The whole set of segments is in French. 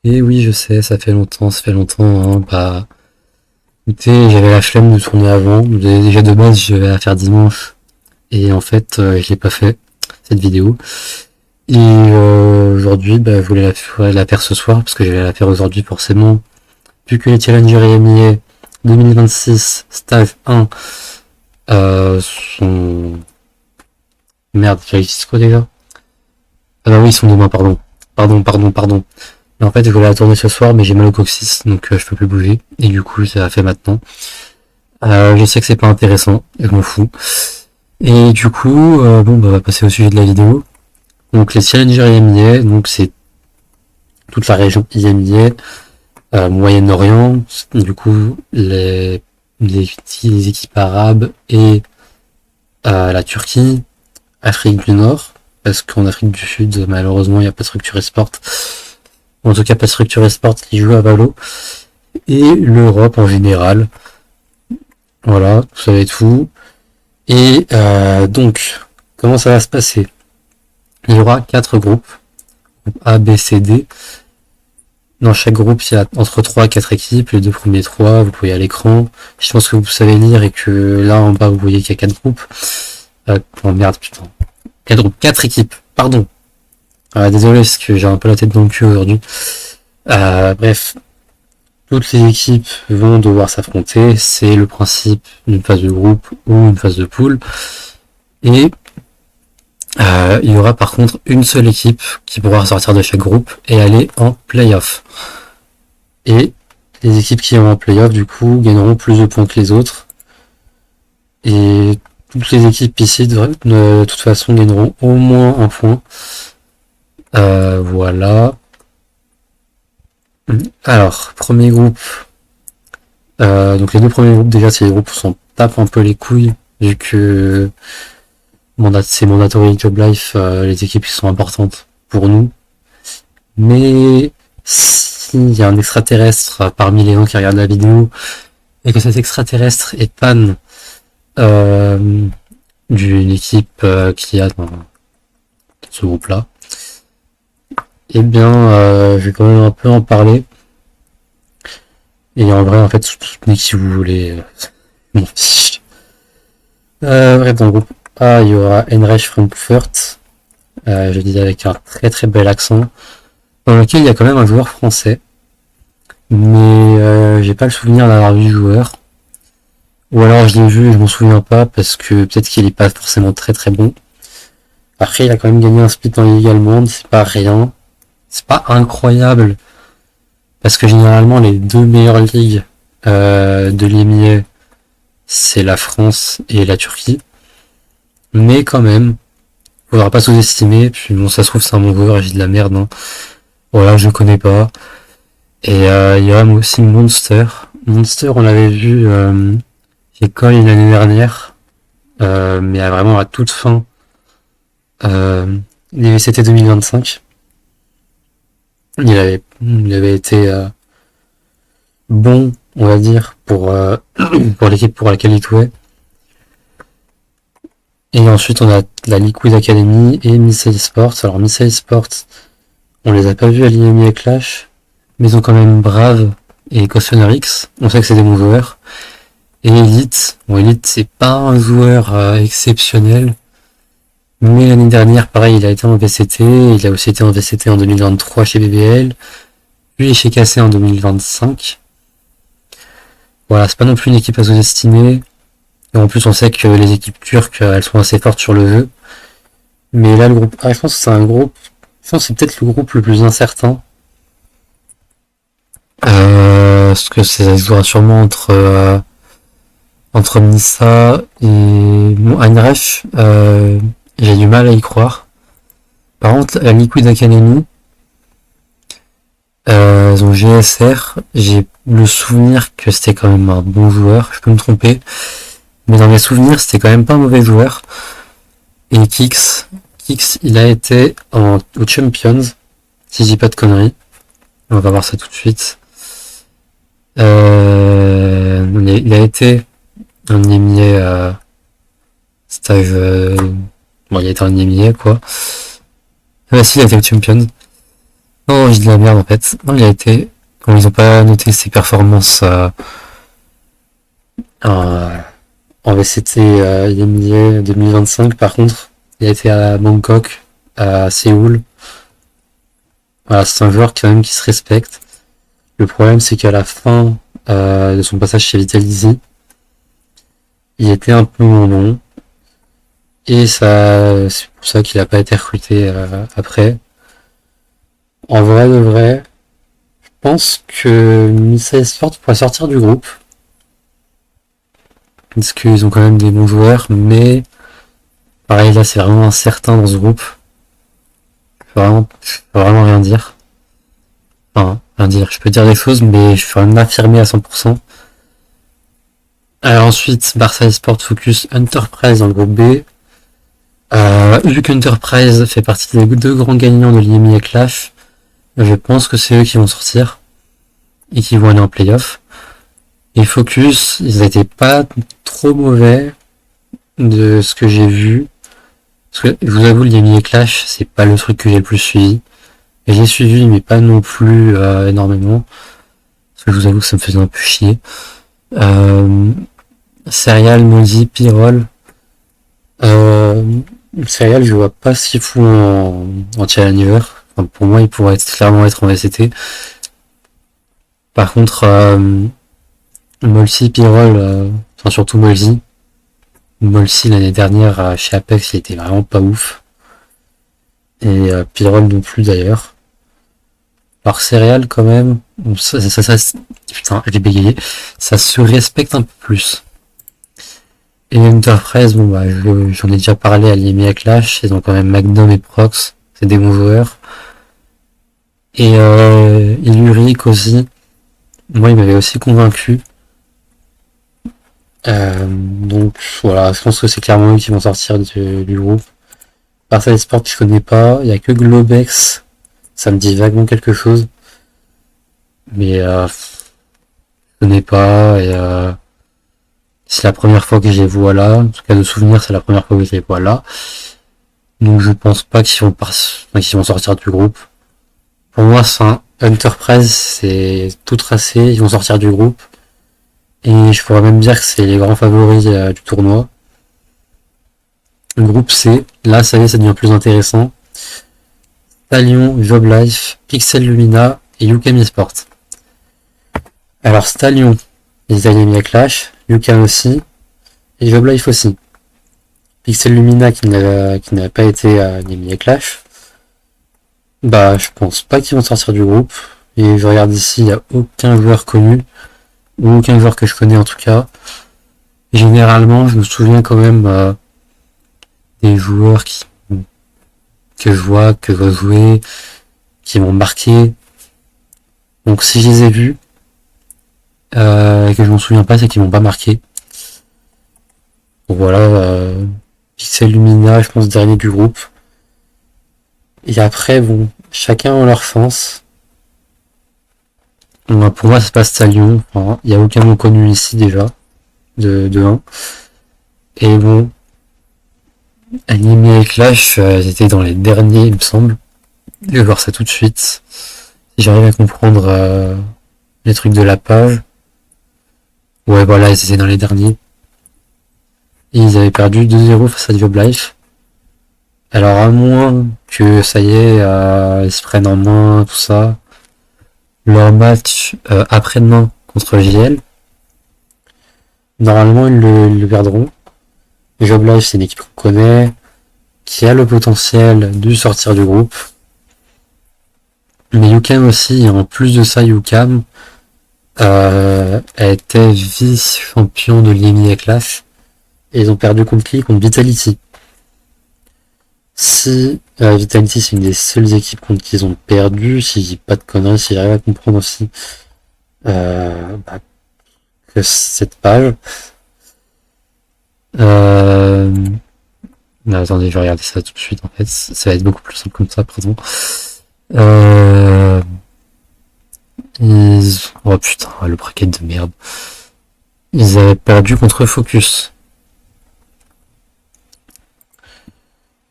Et oui, je sais, ça fait longtemps, hein, bah, écoutez, j'avais la flemme de tourner avant. Déjà de base, je devais la faire dimanche. Et en fait, je l'ai pas fait, cette vidéo. Et aujourd'hui, bah, je voulais la faire ce soir, parce que j'allais la faire aujourd'hui forcément. Vu que les Challenger EMEA 2026 Stage 1 sont... Merde, j'avais dit quoi déjà? Ah bah oui, ils sont demain, pardon. Pardon. Et en fait, je voulais la tourner ce soir, mais j'ai mal au coccyx, donc je peux plus bouger. Et du coup, ça a fait maintenant. Je sais que c'est pas intéressant, et je m'en fous. Et du coup, bon, bah, on va passer au sujet de la vidéo. Donc les Challenger IMIA, donc c'est toute la région IMIA, Moyen-Orient, du coup les équipes arabes et la Turquie, Afrique du Nord, parce qu'en Afrique du Sud, malheureusement, il n'y a pas de structure esport. En tout cas, pas de structure esport qui joue à Valo. Et l'Europe en général. Voilà, vous savez tout. Et donc, comment ça va se passer? Il y aura 4 groupes, A, B, C, D. Dans chaque groupe, il y a entre 3 et 4 équipes. Les deux premiers 3, vous pouvez à l'écran. Je pense que vous savez lire et que là, en bas, vous voyez qu'il y a 4 groupes. Oh merde, putain. 4 groupes, 4 équipes, pardon. Désolé, parce que j'ai un peu la tête dans le cul aujourd'hui. Bref, toutes les équipes vont devoir s'affronter. C'est le principe d'une phase de groupe ou une phase de poule. Et il y aura par contre une seule équipe qui pourra sortir de chaque groupe et aller en play-off. Et les équipes qui vont en play-off, du coup, gagneront plus de points que les autres. Et toutes les équipes ici, de toute façon, gagneront au moins un point. Voilà. Alors, premier groupe. Donc les deux premiers groupes, déjà, c'est les groupes où on s'en tape un peu les couilles, vu que c'est mandatory job life, les équipes qui sont importantes pour nous. Mais s'il y a un extraterrestre parmi les gens qui regardent la vidéo et que cet extraterrestre est fan d'une équipe qu'il y a dans ce groupe-là, eh bien, je vais quand même un peu en parler. Et en vrai, en fait, soutenez si vous voulez. Bon. Bref, dans le groupe A, il y aura Eintracht Frankfurt, je dis avec un très très bel accent, dans lequel il y a quand même un joueur français, mais j'ai pas le souvenir d'avoir vu le joueur. Ou alors je l'ai vu et je m'en souviens pas, parce que peut-être qu'il est pas forcément très très bon. Après, il a quand même gagné un split en Ligue allemande, c'est pas rien. C'est pas incroyable, parce que généralement les deux meilleures ligues de l'EMEA, c'est la France et la Turquie. Mais quand même, faudra pas sous-estimer. Puis bon, ça se trouve c'est un bon joueur et j'ai de la merde. Hein. Voilà, je connais pas. Et il y a aussi Monster. Monster, on l'avait vu chez Coy l'année dernière, mais vraiment à toute fin. L'IVCT 2025. Il avait été bon, on va dire, pour l'équipe pour laquelle il jouait. Et ensuite, on a la Liquid Academy et Missile Sports. Alors, Missile Sports, on les a pas vus à l'IMEA Clash, mais ils ont quand même Brave et Cautionnaire X. On sait que c'est des bons joueurs. Et Elite, bon, Elite, c'est pas un joueur exceptionnel. Mais l'année dernière, pareil, il a été en VCT. Il a aussi été en VCT en 2023 chez BBL. Puis chez KC en 2025. Voilà, c'est pas non plus une équipe à sous-estimer. Et en plus, on sait que les équipes turques, elles sont assez fortes sur le jeu. Mais là, le groupe A, je pense que c'est un groupe... Je pense que c'est peut-être le groupe le plus incertain. Parce que ça se jouera sûrement entre Nissa et Einreich. J'ai du mal à y croire. Par contre, la Liquid Academy, ils ont GSR. J'ai le souvenir que c'était quand même un bon joueur. Je peux me tromper. Mais dans mes souvenirs, c'était quand même pas un mauvais joueur. Et Kix, il a été aux Champions, si je dis pas de conneries. On va voir ça tout de suite. Il a été un EMEA stage... bon, il a été un EMEA, quoi. Ah bah si, il a été aux Champions. Non, je dis de la merde en fait. Non, il a été. Quand ils ont pas noté ses performances en, en VCT IMIA 2025, par contre, il a été à Bangkok, à Séoul. Voilà, c'est un joueur quand même qui se respecte. Le problème, c'est qu'à la fin de son passage chez Vitality, il était un peu moins bon. Et ça, c'est pour ça qu'il n'a pas été recruté après. En vrai de vrai, je pense que Missile Sport pourrait sortir du groupe. Parce qu'ils ont quand même des bons joueurs, mais pareil là c'est vraiment incertain dans ce groupe. Je peux vraiment rien dire. Enfin, rien dire. Je peux dire des choses, mais je peux rien affirmer à 100%. Alors ensuite, Barça Sport Focus Enterprise dans le groupe B. Vu qu'Enterprise fait partie des deux grands gagnants de l'IMIA Clash, je pense que c'est eux qui vont sortir et qui vont aller en playoff. Et Focus, ils n'étaient pas trop mauvais de ce que j'ai vu. Parce que je vous avoue, l'IMIA Clash, c'est pas le truc que j'ai le plus suivi. Et j'ai suivi, mais pas non plus énormément. Parce que je vous avoue que ça me faisait un peu chier. Serial, Mozi, Pyrol. Serial, je vois pas ce qu'il fout en Challenger. Enfin, pour moi, il pourrait clairement être en VCT. Par contre, Molsi, Pyrol, enfin surtout Molsi. Molsi l'année dernière chez Apex, il était vraiment pas ouf. Et Pyrol non plus d'ailleurs. Alors Serial quand même, putain, j'ai bégayé. Ça se respecte un peu plus. Et Enterprise, bon bah j'en ai déjà parlé à l'IMEA Clash, ils ont quand même Magnum et Prox, c'est des bons joueurs. Et Illurik aussi, moi il m'avait aussi convaincu. Donc voilà, je pense que c'est clairement eux qui vont sortir du groupe. Par ça, les sports que je connais pas, il y a que Globex, ça me dit vaguement quelque chose. Mais je connais pas et c'est la première fois que je les vois là. En tout cas de souvenir, c'est la première fois que je les vois là. Donc je pense pas qu'ils vont sortir du groupe. Pour moi, Enterprise, c'est tout tracé, ils vont sortir du groupe. Et je pourrais même dire que c'est les grands favoris du tournoi. Le groupe C, là ça y est, ça devient plus intéressant. Stallion, Job Life, Pixel Lumina et Yukam Esport. Alors Stallion, ils avaient mis à Clash, Yukam aussi, et Job Life aussi. Pixel Lumina qui n'avait pas été à à Clash. Bah je pense pas qu'ils vont sortir du groupe. Et je regarde ici, il n'y a aucun joueur connu, ou aucun joueur que je connais en tout cas. Et généralement, je me souviens quand même des joueurs que je vois jouer, qui m'ont marqué. Donc si je les ai vus, et que je m'en souviens pas, c'est qu'ils m'ont pas marqué. Donc voilà, Pixel Lumina, je pense dernier du groupe. Et après, bon, chacun en leur sens. Donc, pour moi, ça se passe à Lyon. Enfin, il n'y a aucun nom connu ici déjà, de 1. Et bon, Animé et Clash, j'étais dans les derniers, il me semble. Je vais voir ça tout de suite. Si j'arrive à comprendre les trucs de la page. Ouais, voilà, ils étaient dans les derniers. Et ils avaient perdu 2-0 face à Job Life. Alors, à moins que ça y est, ils se prennent en main, tout ça. Leur match après-demain contre JL. Normalement, ils le perdront. Job Life, c'est une équipe qu'on connaît, qui a le potentiel de sortir du groupe. Mais UCAM aussi, et en plus de ça, UCAM était vice-champion de l'EMEA Clash. Et ils ont perdu contre qui? Contre Vitality. Si Vitality, c'est une des seules équipes contre qui ils ont perdu, si je dis pas de conneries, si j'arrive à comprendre aussi que cette page. Non, attendez, je vais regarder ça tout de suite en fait. Ça va être beaucoup plus simple comme ça, pardon. Oh putain, le bracket de merde. Ils avaient perdu contre Focus.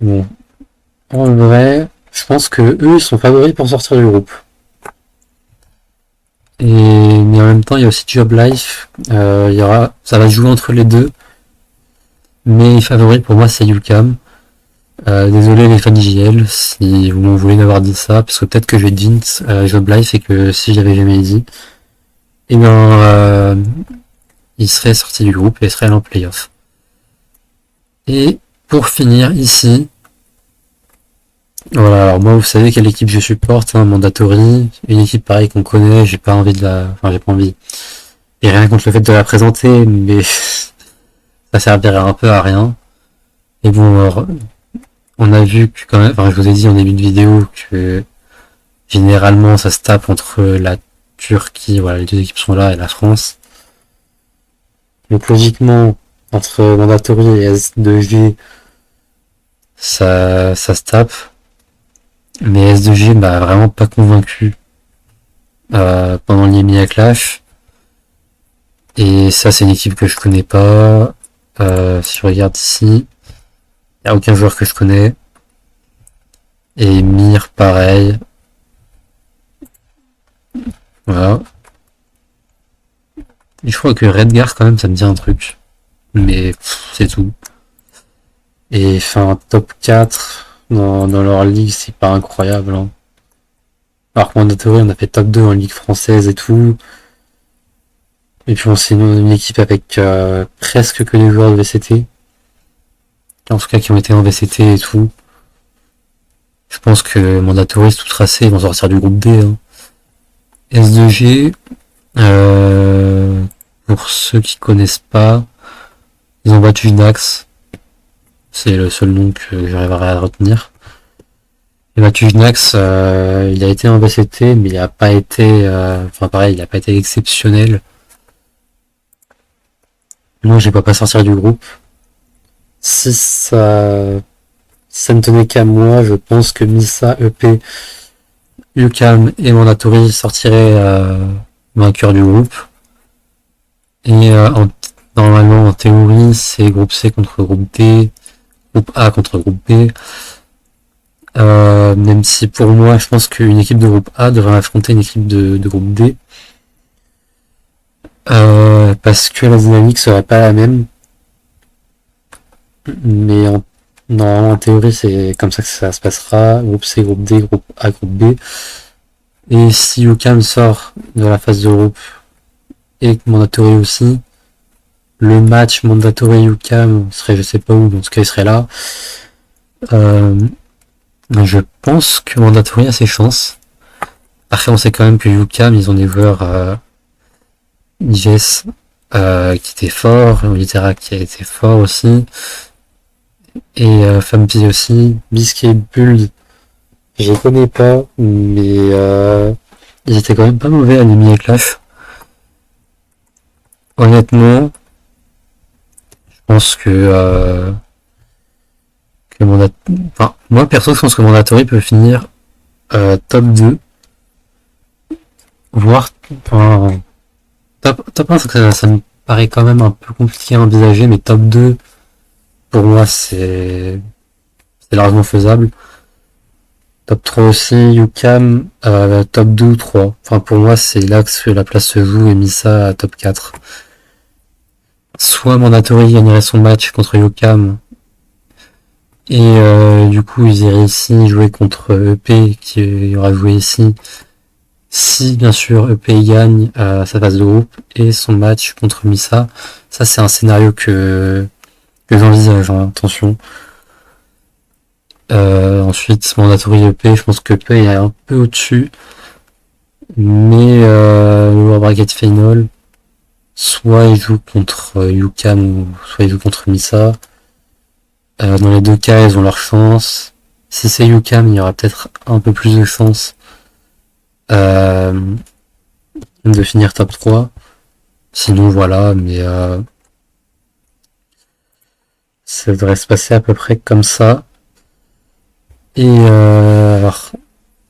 Bon. En vrai, Je pense que eux, ils sont favoris pour sortir du groupe. Mais en même temps, il y a aussi Job Life. Ça va se jouer entre les deux. Mais favori pour moi, c'est UCAM. Désolé les fans d'JL si vous m'en voulez d'avoir dit ça, parce que peut-être que j'ai jinx Job Life et que si j'avais jamais dit, et ben il serait sorti du groupe et serait allé en playoff. Et pour finir ici, voilà, alors moi vous savez quelle équipe je supporte, hein, Mandatory, une équipe pareille qu'on connaît, j'ai pas envie de la. Enfin j'ai pas envie. Et rien contre le fait de la présenter, mais ça servirait un peu à rien. Et bon, alors, on a vu que quand même, enfin je vous ai dit en début de vidéo que généralement ça se tape entre la Turquie, voilà, les deux équipes sont là, et la France. Donc logiquement, entre Mandatory et S2G, ça se tape. Mais S2G m'a vraiment pas convaincu pendant l'EMEA Clash. Et ça, c'est une équipe que je connais pas. Si je regarde ici, il n'y a aucun joueur que je connais. Et Mir, pareil. Voilà. Et je crois que Redgar, quand même, ça me dit un truc. Mais c'est tout. Et enfin, top 4 dans leur ligue, c'est pas incroyable. Hein. Alors que Mandatory, on a fait top 2 en ligue française et tout. Et puis on s'est une équipe avec presque que des joueurs de VCT. En tout cas qui ont été en VCT et tout. Je pense que Mandatory tout tracé, ils vont sortir du groupe D. Hein. S2G, pour ceux qui connaissent pas, ils ont battu Nax. C'est le seul nom que j'arriverai à retenir. Et battu Nax, il a été en VCT, mais il a pas été, enfin pareil, il a pas été exceptionnel. Non, j'ai pas sortir du groupe. Si ça ne tenait qu'à moi, je pense que Misa, EP, UCAM et Mandatory sortiraient vainqueurs du groupe. Et normalement, en théorie, c'est groupe C contre groupe D, groupe A contre groupe B. Même si pour moi, je pense qu'une équipe de groupe A devrait affronter une équipe de groupe D. Parce que la dynamique serait pas la même. Mais normalement, en théorie, c'est comme ça que ça se passera. Groupe C, groupe D, groupe A, groupe B. Et si UCAM sort de la phase de groupe et Mandatory aussi, le match Mandatory UCAM serait je sais pas où, en tout cas il serait là. Je pense que Mandatory a ses chances. Après on sait quand même que UCAM ils ont des joueurs IGS qui étaient forts, Litera qui a été fort aussi. Et Fampi aussi, Biscuit et Bull, je les connais pas, mais ils étaient quand même pas mauvais à l'Emi Clash. Honnêtement, je pense que enfin, moi perso je pense que Mandatory peut finir top 2, voire enfin, top 1 ça me paraît quand même un peu compliqué à envisager, mais top 2 pour moi c'est largement faisable. Top 3 aussi, UCAM, top 2 ou 3. Enfin, pour moi, c'est là que la place se joue et mis ça à top 4. Soit Mandatory gagnerait son match contre UCAM et du coup, ils iraient ici jouer contre EP qui aura joué ici. Si, bien sûr, EP gagne sa phase de groupe et son match contre Misa. Ça, c'est un scénario que j'envisage, hein, attention. Ensuite, Mandatory EP, je pense que EP est un peu au-dessus. Mais le World Bracket Final, soit il joue contre UCAM ou soit il joue contre Misa. Dans les deux cas, ils ont leur chance. Si c'est UCAM, il y aura peut-être un peu plus de chance de finir top 3. Sinon, voilà, mais ça devrait se passer à peu près comme ça. Et alors,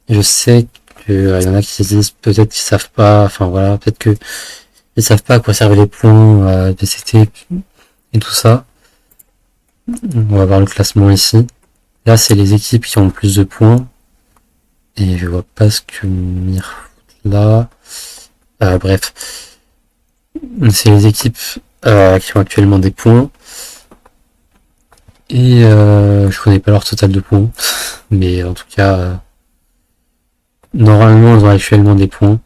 je sais qu'il y en a qui se disent peut-être qu'ils savent pas, enfin voilà, peut-être que ils savent pas à quoi servaient les points DCT et tout ça. On va voir le classement ici. Là, c'est les équipes qui ont le plus de points. Et je vois pas ce que Mir là. Bref. C'est les équipes qui ont actuellement des points. Et je connais pas leur total de points. Mais en tout cas, normalement, elles ont actuellement des points.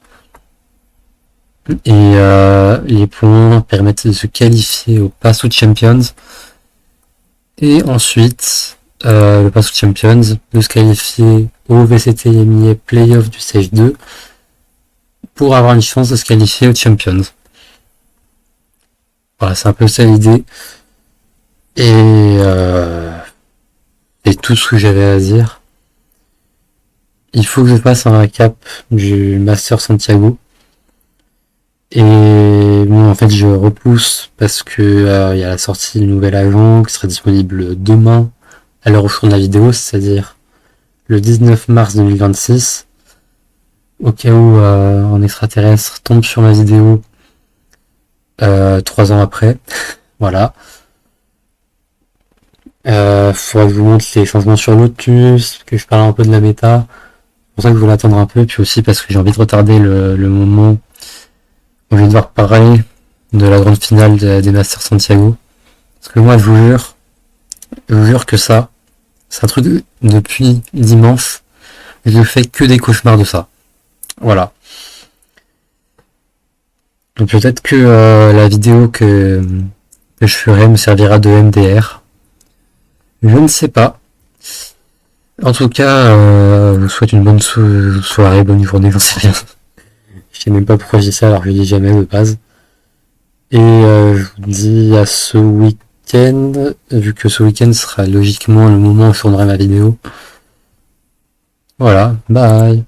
Et les points permettent de se qualifier au Pass of Champions. Et ensuite, le Pass of Champions, de se qualifier au VCT EMEA Playoff du Stage 2 pour avoir une chance de se qualifier aux Champions. Voilà, c'est un peu ça l'idée. Et c'est tout ce que j'avais à dire. Il faut que je fasse un récap du Master Santiago. Et bon, en fait, je repousse parce que il y a la sortie du nouvel agent qui sera disponible demain à l'heure où je tourne la vidéo, c'est-à-dire le 19 mars 2026. Au cas où un extraterrestre tombe sur ma vidéo 3 ans après. Voilà. Faudra que je vous montre les changements sur Lotus, que je parle un peu de la méta. C'est pour ça que je voulais attendre un peu, puis aussi parce que j'ai envie de retarder le moment où je vais devoir parler de la grande finale des Masters Santiago. Parce que moi, je vous jure que ça, c'est un truc depuis dimanche, je fais que des cauchemars de ça. Voilà. Donc peut-être que la vidéo que je ferai me servira de MDR. Je ne sais pas. En tout cas, je vous souhaite une bonne soirée, bonne journée, j'en sais rien. Je sais même pas pourquoi je dis ça alors que je dis jamais de base. Et je vous dis à ce week-end, vu que ce week-end sera logiquement le moment où je tournerai ma vidéo. Voilà, bye.